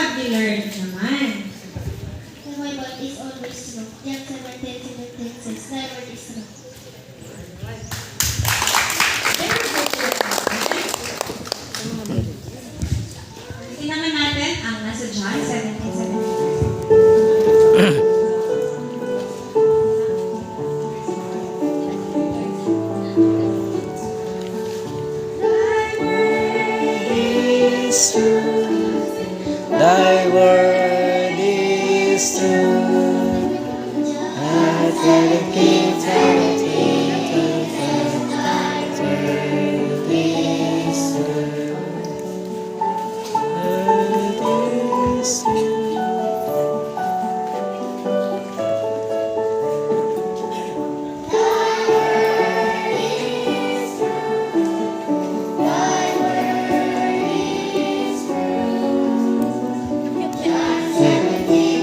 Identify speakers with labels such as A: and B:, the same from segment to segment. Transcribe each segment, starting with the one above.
A: have you learned naman?
B: The Bible is always true. John 17:17 says, thy word is true.
A: Very good. Tingnan natin ang nasa John 17:17.
C: Thy word is true. I try to keep eternity to thy word is true. Word is true.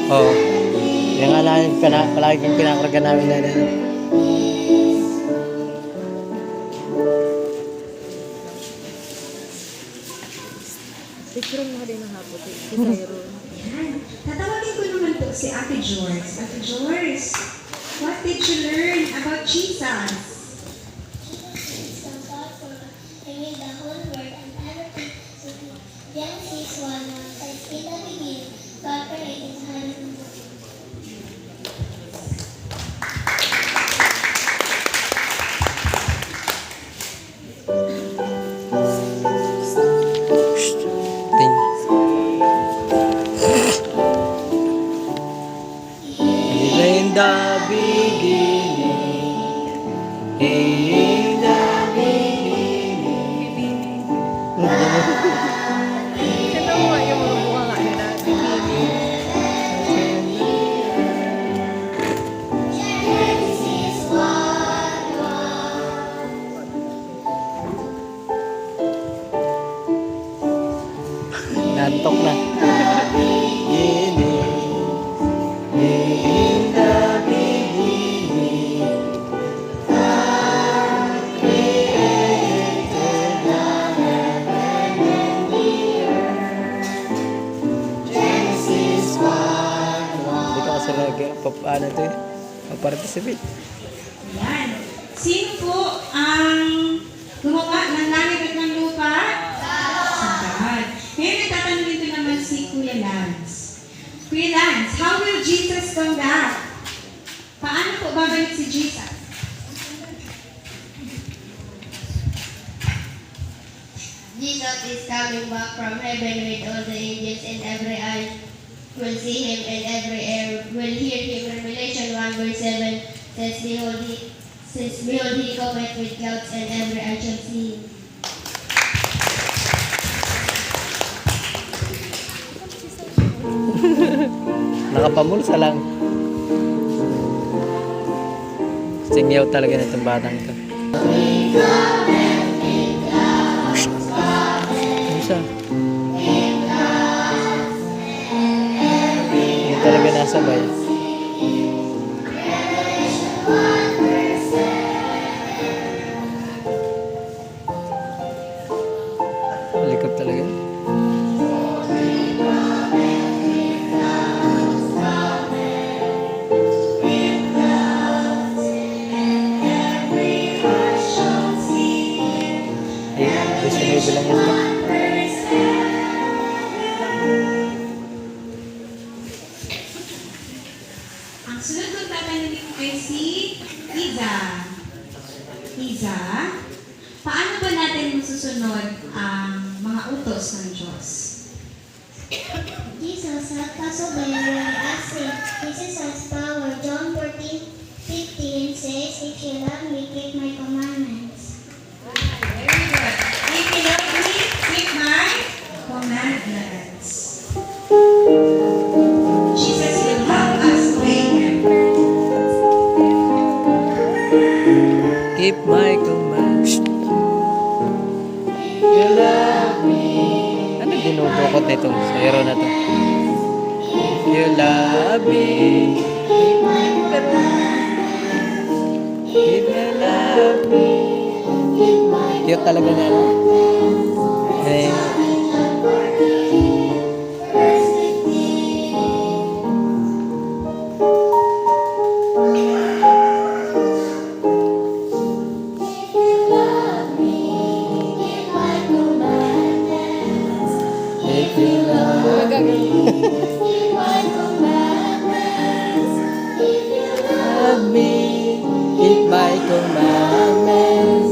C: Oh, yan nga lang palagi pinakarga namin na rin.
D: Picture mo din ng hapon. Si Tyrone.
A: Yan. Tatawagin ko naman po si Ate George. Ate George, what did you learn about Jesus?
B: Jesus is the God for I made the whole world and everything to be. Genesis 1:1 says, in the beginning, God created heaven and earth.
C: In the beginning, in the beginning.
D: Ito mo yung mga mukha nga nila.
B: Genesis 1:1.
C: Nantok na. Beginning, in the beginning, God created the heaven and the earth. Genesis 1:1. Hindi ka kasi paano ito eh. Participate.
A: Yan. Sino po ang gumawa ng langit at ng lupa? Si God. Ngayon nagtatanong dito naman si Kuya Lance. Kuya Lance, how will Jesus come back? Paano po babalik si Jesus?
B: Jesus is coming back from heaven with all the angels, and every eye will see him, and every ear will hear him. Revelation 1:7 says, Behold, he cometh with clouds, and every eye shall see him.
C: Nakapamulsa lang. Singyaw talaga nitong batang ito. Ano siya? Hindi talaga nasabay. Likod talaga. Gusto lang yan.
A: Ang sunod kong tatanungin ko ay si Iza. Iza, paano ba natin masusunod ang mga utos ng Diyos?
B: Jesus help us obey when we ask him. Jesus has power. John 14:15 says, if you love me, keep my commandments.
A: Very good. If you love me, keep my commandments. Jesus will help us obey Him.
C: Keep my commands. You love me. Ano dinudukot nito sa hero na to? You love me. Keep my commands. Keep my love me. Cute talaga niya. Eh. Love me, keep my commandments.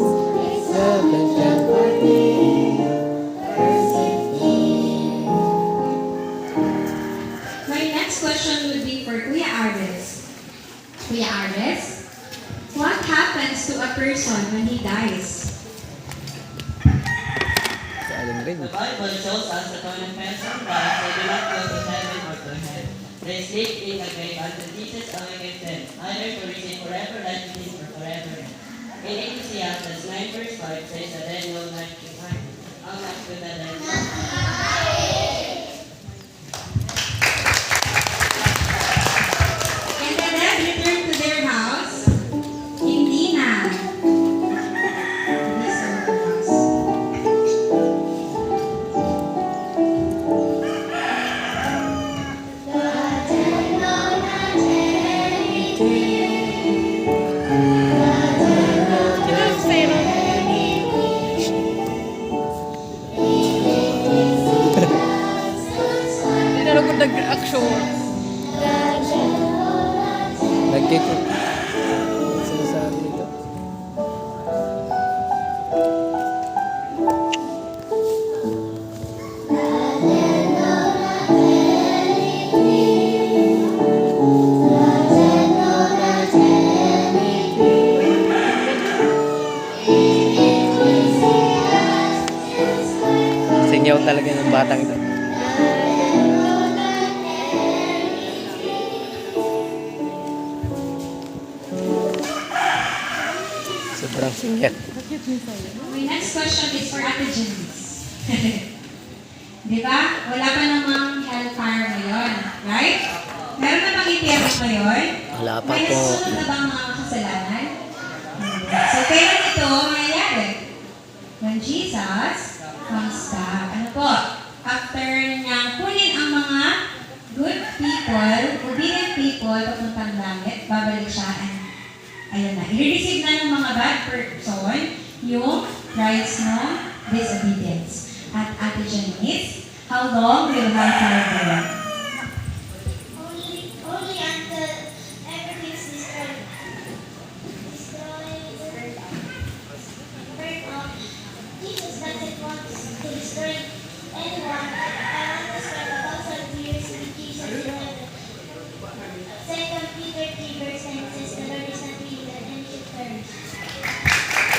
C: Love and company.
A: My next question would be for Kuya Ares. Kuya Ares, what happens to a person when he dies?
C: Si Aling rin.
E: The Bible shows us that when a person dies, they do not go to heaven or to hell. They sleep in a grave until Jesus awakens them, either to receive forever life with him or forever. In Ecclesiastes 9 verse 5 says that there is no life behind. How much with the dead?
A: Can the dead return to their house? Hindi na. Hindi sa house.
D: Ito zero. Hindi na ako nag-action.
C: Nagkikip. Sinasabi ito. Sinyaw talaga ng batang ito. Sobrang singyat.
A: My next question is for Ate Janice. Di ba? Wala pa namang hellfire ngayon, right? Meron na bang impyerno ngayon?
C: Wala pa
A: May
C: po.
A: nasunod na bang mga kasalanan? So, kailan ito mangyayari? When Jesus comes back. Ano po? After niyang kunin ang mga good people, obedient people, papuntang langit, babalik siya and ayun na. I-receive na ng mga bad person yung price ng disobedience. At Ate Janice, how long will hellfire go?